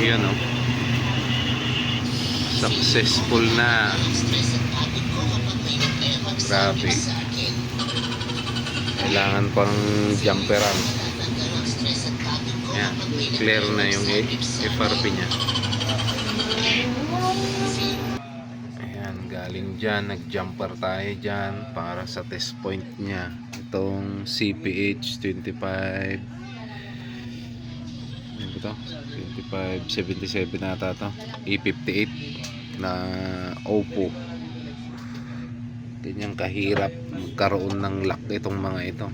Ayan o. Successful na. Grabe. Kailangan pang jumperan. Ayan. Clear na yung FRP nya. Ayan. Galing dyan. Nag-jumper tayo dyan para sa test point nya. Itong CPH 25. Ano ba ito? 2577 nata ito. E58 na Oppo. Ganyang kahirap magkaroon ng lock itong mga ito.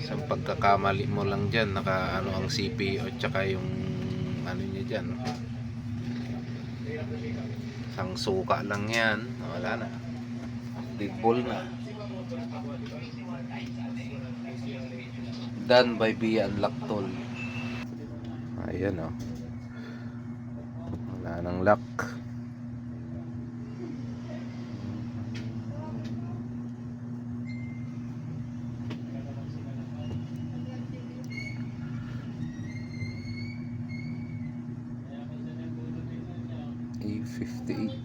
Sa pagkakamali mo lang dyan, naka ano ang CPU at saka yung ano niya dyan. Isang suka lang yan, wala na. Big ball na. Done by via unlock tool. Ayan o. Wala nang lock. E58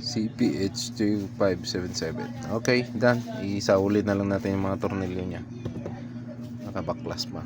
CPH 2577. Okay, done. Isauli na lang natin yung mga tornilyo nya. Nakabaklas pa.